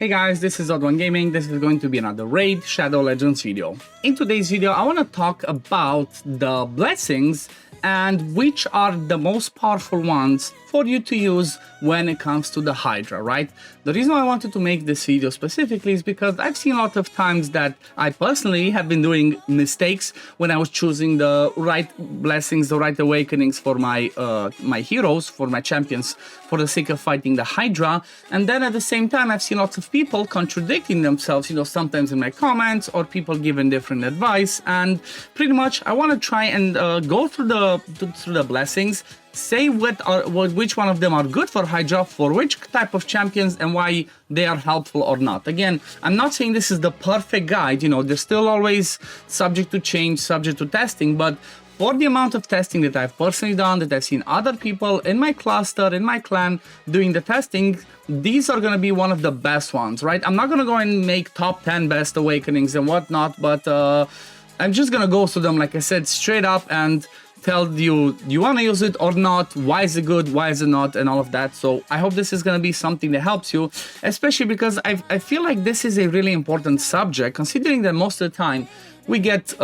Hey guys, this is OddOneGaming. This is going to be another Raid Shadow Legends video. In today's video, I want to talk about the blessings and which are the most powerful ones for you to use when it comes to the Hydra, right? The reason why I wanted to make this video specifically is because I've seen a lot of times that I personally have been doing mistakes when I was choosing the right blessings, the right awakenings for my my heroes, for my champions, for the sake of fighting the Hydra. And then at the same time, I've seen lots of people contradicting themselves, you know, sometimes in my comments or people giving different advice. And pretty much I want to try and go through the blessings, say which one of them are good for Hydra, for which type of champions, and why they are helpful or not. Again, I'm not saying this is the perfect guide, you know, they're still always subject to change, subject to testing, but for the amount of testing that I've personally done, that I've seen other people in my cluster, in my clan doing the testing, these are going to be one of the best ones, right? I'm not going to go and make top 10 best awakenings and whatnot, but I'm just going to go through them, like I said, straight up and tell you want to use it or not, why is it good, why is it not, and all of that. So I hope this is going to be something that helps you, especially because I feel like this is a really important subject, considering that most of the time we get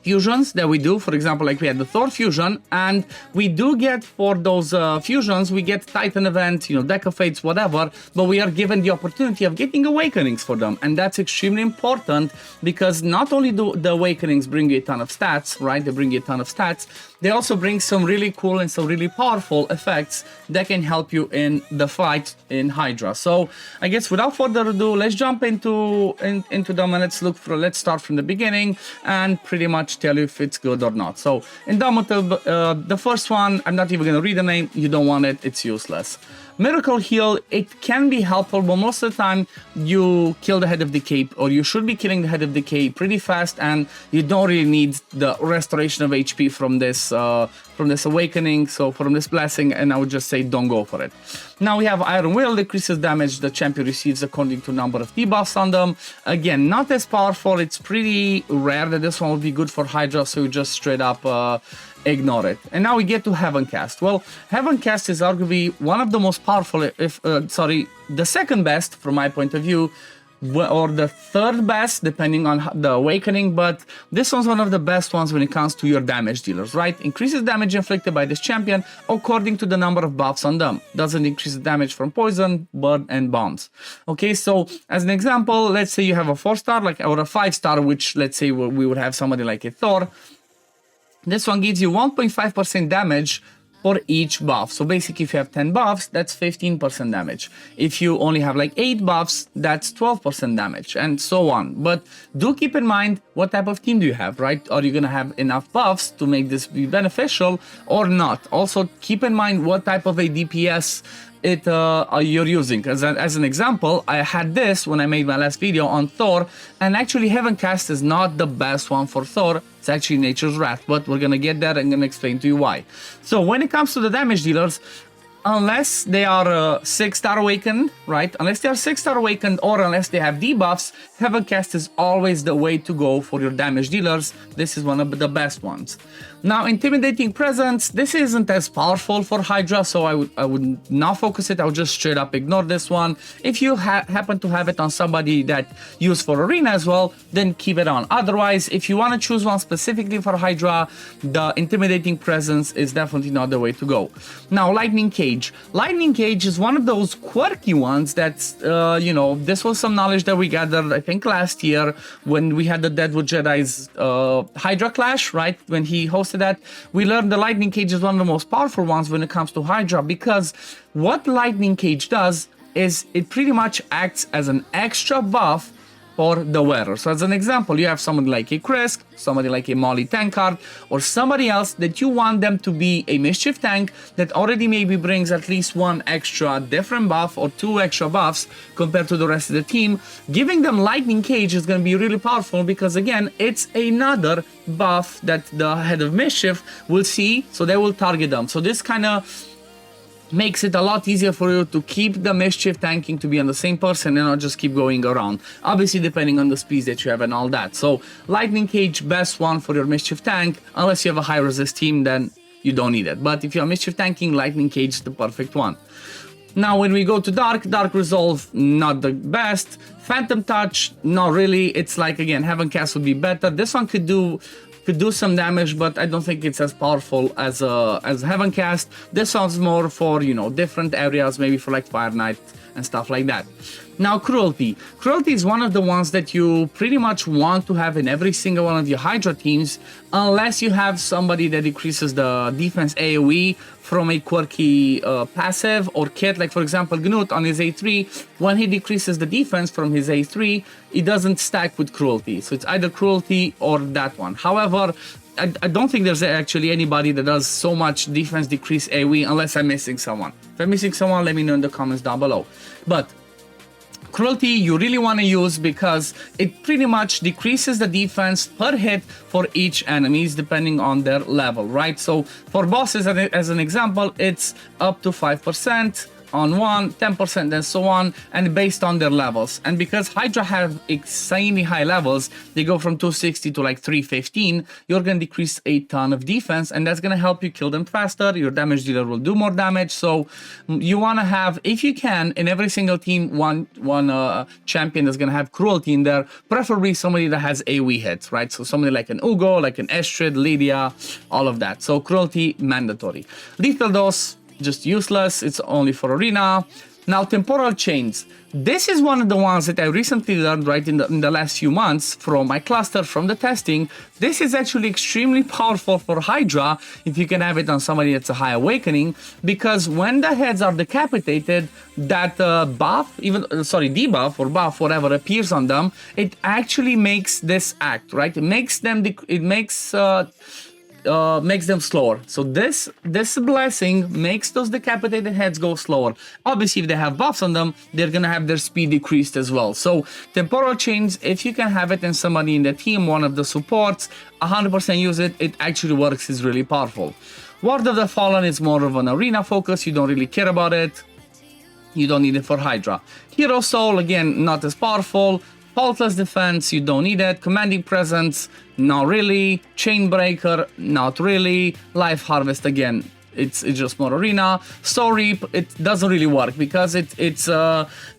fusions that we do. For example, like we had the Thor fusion, and we do get for those fusions, we get Titan event, you know, Deck of Fates, whatever, but we are given the opportunity of getting awakenings for them, and that's extremely important because not only do the awakenings bring you a ton of stats, right? They bring you a ton of stats, they also bring some really cool and some really powerful effects that can help you in the fight in Hydra. So I guess without further ado, let's jump into them and let's start from the beginning and pretty much tell you if it's good or not. So Indomitable, the first one, I'm not even going to read the name, you don't want it, it's useless. Miracle Heal, it can be helpful, but most of the time you kill the Head of Decay, or you should be killing the Head of Decay pretty fast, and you don't really need the restoration of HP from this awakening, so from this blessing, and I would just say don't go for it. Now we have Iron Will, decreases damage the champion receives according to number of debuffs on them. Again, not as powerful, it's pretty rare that this one would be good for Hydra, so you just straight up ignore it. And now we get to Heaven Cast. Well, Heaven Cast is arguably one of the most powerful, the second best from my point of view, or the third best depending on the awakening, but this one's one of the best ones when it comes to your damage dealers, right? Increases damage inflicted by this champion according to the number of buffs on them. Doesn't increase the damage from poison, burn, and bombs. Okay, so as an example, let's say you have a 4-star, or a 5-star, which let's say we would have somebody like a Thor. This one gives you 1.5% damage for each buff. So basically, if you have 10 buffs, that's 15% damage. If you only have like 8 buffs, that's 12% damage, and so on. But do keep in mind what type of team do you have, right? Are you going to have enough buffs to make this be beneficial or not? Also, keep in mind what type of a DPS you're using. As an example, I had this when I made my last video on Thor, and actually Heaven Cast is not the best one for Thor. It's actually Nature's Wrath, but we're gonna get there and gonna explain to you why. So when it comes to the damage dealers, unless they are 6-star awakened, right? Unless they are 6-star awakened, or unless they have debuffs, Heaven Cast is always the way to go for your damage dealers. This is one of the best ones. Now, Intimidating Presence, this isn't as powerful for Hydra, so I would not focus it. I would just straight up ignore this one. If you happen to have it on somebody that used for Arena as well, then keep it on. Otherwise, if you want to choose one specifically for Hydra, the Intimidating Presence is definitely not the way to go. Now, Lightning Cage. Lightning Cage is one of those quirky ones that's, you know, this was some knowledge that we gathered, I think, last year when we had the Deadwood Jedi's Hydra Clash, right? When he hosted that, we learned the Lightning Cage is one of the most powerful ones when it comes to Hydra, because what Lightning Cage does is it pretty much acts as an extra buff for the wearer. So as an example, you have somebody like a Krisk, somebody like a Molly Tankard, or somebody else that you want them to be a mischief tank that already maybe brings at least one extra different buff or 2 extra buffs compared to the rest of the team. Giving them Lightning Cage is going to be really powerful because, again, it's another buff that the Head of Mischief will see, so they will target them. So this kind of makes it a lot easier for you to keep the mischief tanking to be on the same person and not just keep going around. Obviously, depending on the speeds that you have and all that. So Lightning Cage, best one for your mischief tank. Unless you have a high resist team, then you don't need it. But if you're mischief tanking, Lightning Cage is the perfect one. Now, when we go to Dark Resolve, not the best. Phantom Touch, not really. It's like, again, Heaven Cast would be better. This one could do some damage, but I don't think it's as powerful as Heaven Cast. This one's more for, you know, different areas, maybe for like Fire Knight and stuff like that. Now, Cruelty. Cruelty is one of the ones that you pretty much want to have in every single one of your Hydra teams, unless you have somebody that decreases the defense AoE from a quirky passive or kit. Like, for example, Gnut on his A3, when he decreases the defense from his A3, it doesn't stack with Cruelty. So it's either Cruelty or that one. However, I don't think there's actually anybody that does so much defense decrease AoE unless I'm missing someone. If I'm missing someone, let me know in the comments down below. But Cruelty you really want to use because it pretty much decreases the defense per hit for each enemies depending on their level, right? So for bosses, as an example, it's up to 5% on one, 10% and so on, and based on their levels. And because Hydra have insanely high levels, they go from 260 to like 315, you're gonna decrease a ton of defense, and that's gonna help you kill them faster. Your damage dealer will do more damage. So you wanna have, if you can, in every single team, one champion that's gonna have Cruelty in there, preferably somebody that has AoE hits, right? So somebody like an Ugo, like an Estrid, Lydia, all of that. So Cruelty, mandatory. Lethal Dose, just useless. It's only for arena. Now, Temporal Chains. This is one of the ones that I recently learned right in the last few months from my cluster, from the testing. This is actually extremely powerful for Hydra if you can have it on somebody that's a high awakening, because when the heads are decapitated, that debuff or buff, whatever appears on them, it actually makes this act, right? It makes them makes them slower. So this blessing makes those decapitated heads go slower. Obviously, if they have buffs on them, they're gonna have their speed decreased as well. So Temporal Chains, if you can have it in somebody in the team, one of the supports, 100% use it. It actually works. It's really powerful. Ward of the Fallen is more of an arena focus. You don't really care about it. You don't need it for Hydra. Hero Soul, again, not as powerful. Faultless Defense, you don't need it. Commanding Presence, not really. Chainbreaker, not really. Life Harvest, again, it's just more arena. Soul Reap, it doesn't really work because it's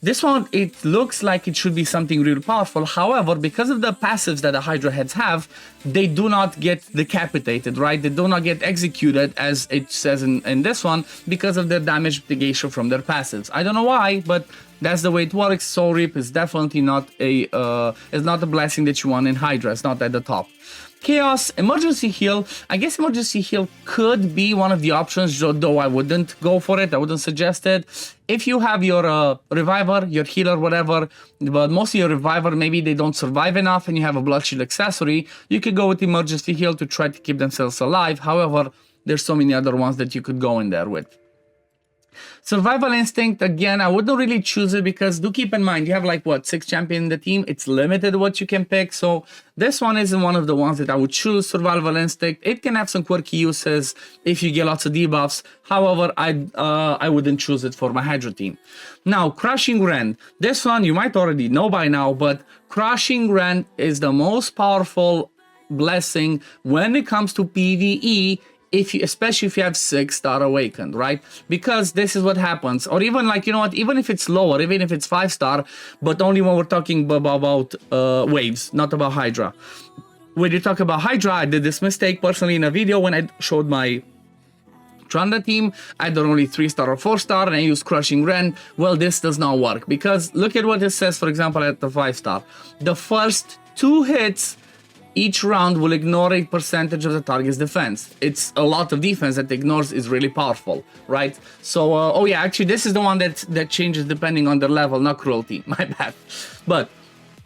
this one, it looks like it should be something really powerful. However, because of the passives that the Hydra heads have, they do not get decapitated, right? They do not get executed as it says in this one because of their damage mitigation from their passives. I don't know why, but that's the way it works. Soul Reap is definitely not a blessing that you want in Hydra. It's not at the top. Chaos, Emergency Heal. I guess Emergency Heal could be one of the options, though I wouldn't go for it. I wouldn't suggest it. If you have your Reviver, your Healer, whatever, but mostly your Reviver, maybe they don't survive enough and you have a Blood Shield accessory, you could go with Emergency Heal to try to keep themselves alive. However, there's so many other ones that you could go in there with. Survival Instinct, again, I wouldn't really choose it because do keep in mind, you have like, what, 6 champions in the team? It's limited what you can pick. So this one isn't one of the ones that I would choose, Survival Instinct. It can have some quirky uses if you get lots of debuffs. However, I wouldn't choose it for my Hydra team. Now, Crushing Rend. This one you might already know by now, but Crushing Rend is the most powerful blessing when it comes to PvE, especially if you have 6-star awakened, right? Because this is what happens. Or even like, you know what, even if it's lower, even if it's 5-star, but only when we're talking about waves, not about Hydra. When you talk about Hydra, I did this mistake personally in a video when I showed my Tranda team. I did only 3-star or 4-star and I used Crushing Rend. Well, this does not work because look at what it says, for example, at the 5-star. The first 2 hits each round will ignore a percentage of the target's defense. It's a lot of defense that ignores is really powerful, right? So, oh yeah, actually this is the one that changes depending on their level, not Cruelty, my bad. But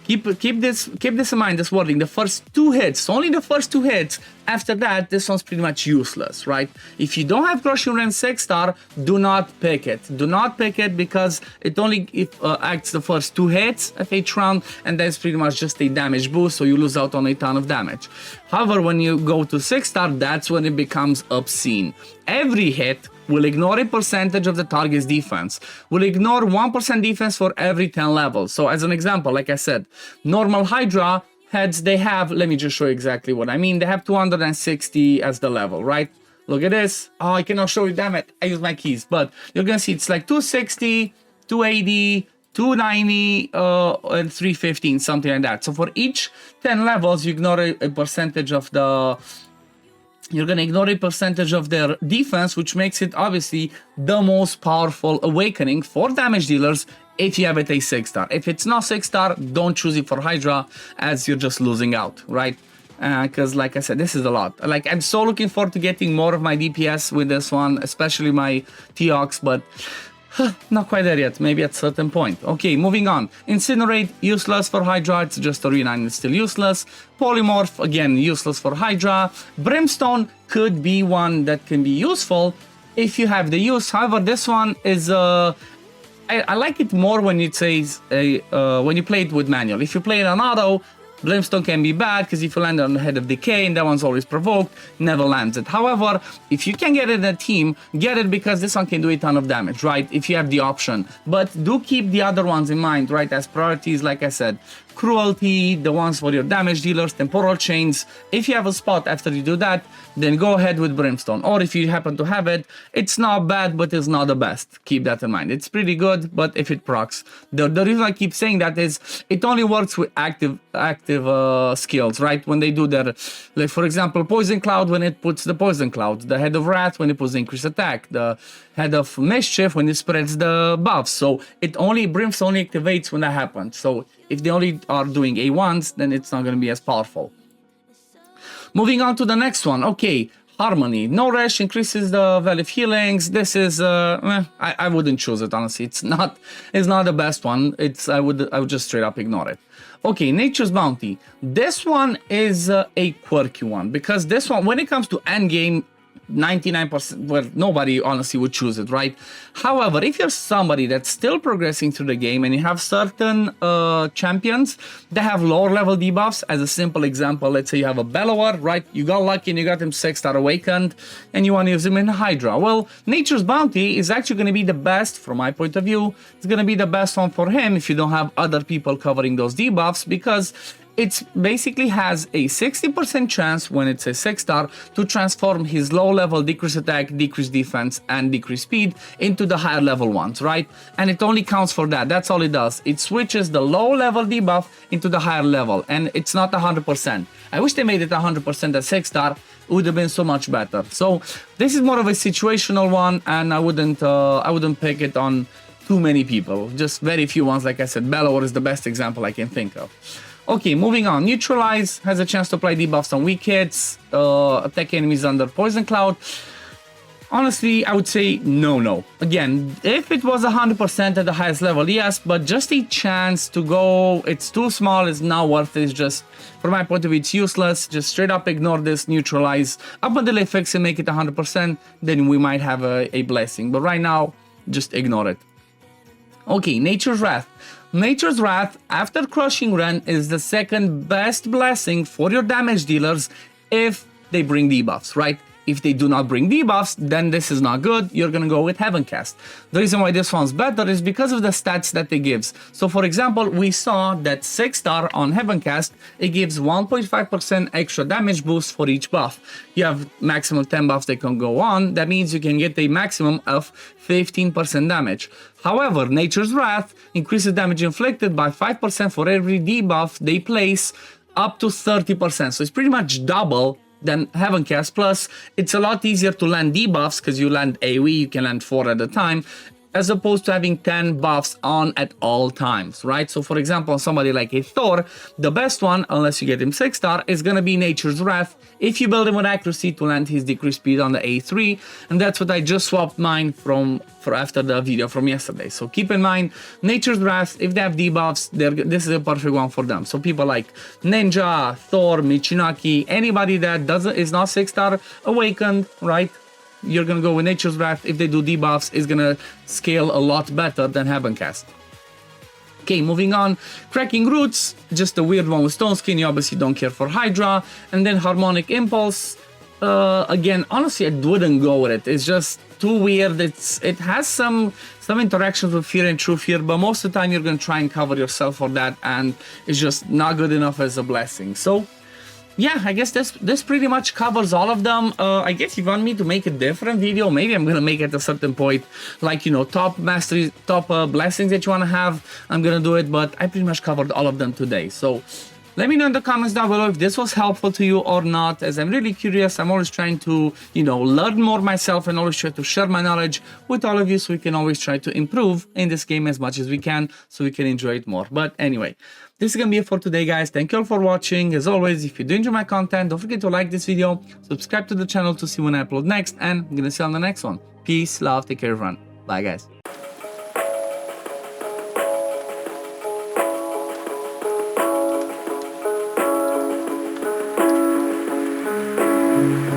keep this in mind, this wording, the first 2 hits, only the first 2 hits. After that, this one's pretty much useless, right? If you don't have Crushing Rend 6-star, do not pick it. Do not pick it because it only acts the first 2 hits of each round, and that's pretty much just a damage boost, so you lose out on a ton of damage. However, when you go to 6-star, that's when it becomes obscene. Every hit will ignore a percentage of the target's defense. Will ignore 1% defense for every 10 levels. So as an example, like I said, normal Hydra heads, they have, let me just show you exactly what I mean. They have 260 as the level, right? Look at this. Oh, I cannot show you, damn it. I use my keys. But you're going to see it's like 260, 280, 290, and 315, something like that. So for each 10 levels, you ignore a percentage of the... You're going to ignore a percentage of their defense, which makes it obviously the most powerful awakening for damage dealers if you have it a 6-star. If it's not 6-star, don't choose it for Hydra, as you're just losing out, right? Because like I said, this is a lot. Like, I'm so looking forward to getting more of my DPS with this one, especially my T-Ox, but not quite there yet, maybe at a certain point. Okay, moving on. Incinerate, useless for Hydra, it's just a renine, it's still useless. Polymorph, again, useless for Hydra. Brimstone could be one that can be useful if you have the use. However, this one is... I like it more when it says when you play it with manual. If you play it on auto, Brimstone can be bad because if you land on the Head of Decay and that one's always provoked, never lands it. However, if you can get it in a team, get it because this one can do a ton of damage, right? If you have the option. But do keep the other ones in mind, right? As priorities, like I said. Cruelty, the ones for your damage dealers, Temporal Chains. If you have a spot after you do that, then go ahead with Brimstone. Or if you happen to have it, it's not bad, but it's not the best. Keep that in mind. It's pretty good, but if it procs. The reason I keep saying that is it only works with active skills, right? When they do their, like for example, Poison Cloud when it puts the Poison Cloud, the Head of Wrath when it puts the increased attack, the Head of Mischief when it spreads the buffs. So it only, Brimstone only activates when that happens. So if they only are doing A1s, then it's not going to be as powerful. Moving on to the next one. Okay, Harmony. No Rash increases the value of healings. This is I wouldn't choose it, honestly. It's not the best one. I would just straight up ignore it. Okay, Nature's Bounty. This one is a quirky one because this one, when it comes to endgame, 99%, well, nobody honestly would choose it, right? However, if you're somebody that's still progressing through the game and you have certain champions that have lower level debuffs, as a simple example, let's say you have a Bellower, right? You got lucky and you got him 6-star awakened and you want to use him in Hydra. Well, Nature's Bounty is actually going to be the best, from my point of view. It's going to be the best one for him if you don't have other people covering those debuffs, because it basically has a 60% chance when it's a 6-star to transform his low level decrease attack, decrease defense, and decrease speed into the higher level ones, right? And it only counts for that. That's all it does. It switches the low level debuff into the higher level, and it's not 100%. I wish they made it 100% at 6-star. It would have been so much better. So this is more of a situational one, and I wouldn't pick it on too many people. Just very few ones. Like I said, Bellower is the best example I can think of. Okay, moving on. Neutralize has a chance to apply debuffs on weak hits, attack enemies under Poison Cloud. Honestly, I would say no. Again, if it was 100% at the highest level, yes, but just a chance to go, it's too small, it's not worth it. It's just, from my point of view, it's useless. Just straight up ignore this, neutralize. Up until they fix and make it 100%, then we might have a blessing. But right now, just ignore it. Okay, Nature's Wrath. Nature's Wrath, after crushing Rend, is the second best blessing for your damage dealers if they bring debuffs, right? If they do not bring debuffs, then this is not good. You're gonna go with Heavencast. The reason why this one's better is because of the stats that it gives. So for example, we saw that 6-star on Heavencast, it gives 1.5% extra damage boost for each buff. You have maximum 10 buffs that can go on. That means you can get a maximum of 15% damage. However, Nature's Wrath increases damage inflicted by 5% for every debuff they place, up to 30%. So it's pretty much double than Heavencast. Plus, it's a lot easier to land debuffs because you land AoE, you can land 4 at a time, as opposed to having 10 buffs on at all times, right? So for example, somebody like a Thor, the best one, unless you get him 6-star, is gonna be Nature's Wrath if you build him with accuracy to land his decreased speed on the A3, and that's what I just swapped mine for after the video from yesterday. So keep in mind, Nature's Wrath, if they have debuffs, this is a perfect one for them. So people like Ninja, Thor, Michinaki, anybody that is not 6-star awakened, right? You're gonna go with Nature's Wrath. If they do debuffs, it's gonna scale a lot better than Heavencast. Okay, moving on. Cracking Roots, just a weird one with Stone Skin. You obviously don't care for Hydra. And then Harmonic Impulse. Again, honestly, I wouldn't go with it. It's just too weird. It has some interactions with Fear and True Fear, but most of the time you're gonna try and cover yourself for that, and it's just not good enough as a blessing. So yeah, I guess this pretty much covers all of them. I guess if you want me to make a different video, maybe I'm gonna make it at a certain point, like, you know, top mastery, top blessings that you want to have, I'm gonna do it, but I pretty much covered all of them today. So let me know in the comments down below if this was helpful to you or not, as I'm really curious. I'm always trying to, you know, learn more myself and always try to share my knowledge with all of you, so we can always try to improve in this game as much as we can, so we can enjoy it more. But anyway, this is gonna be it for today, guys. Thank you all for watching. As always, if you do enjoy my content, don't forget to like this video, subscribe to the channel to see when I upload next, and I'm gonna see you on the next one. Peace, love, take care, everyone. Bye, guys.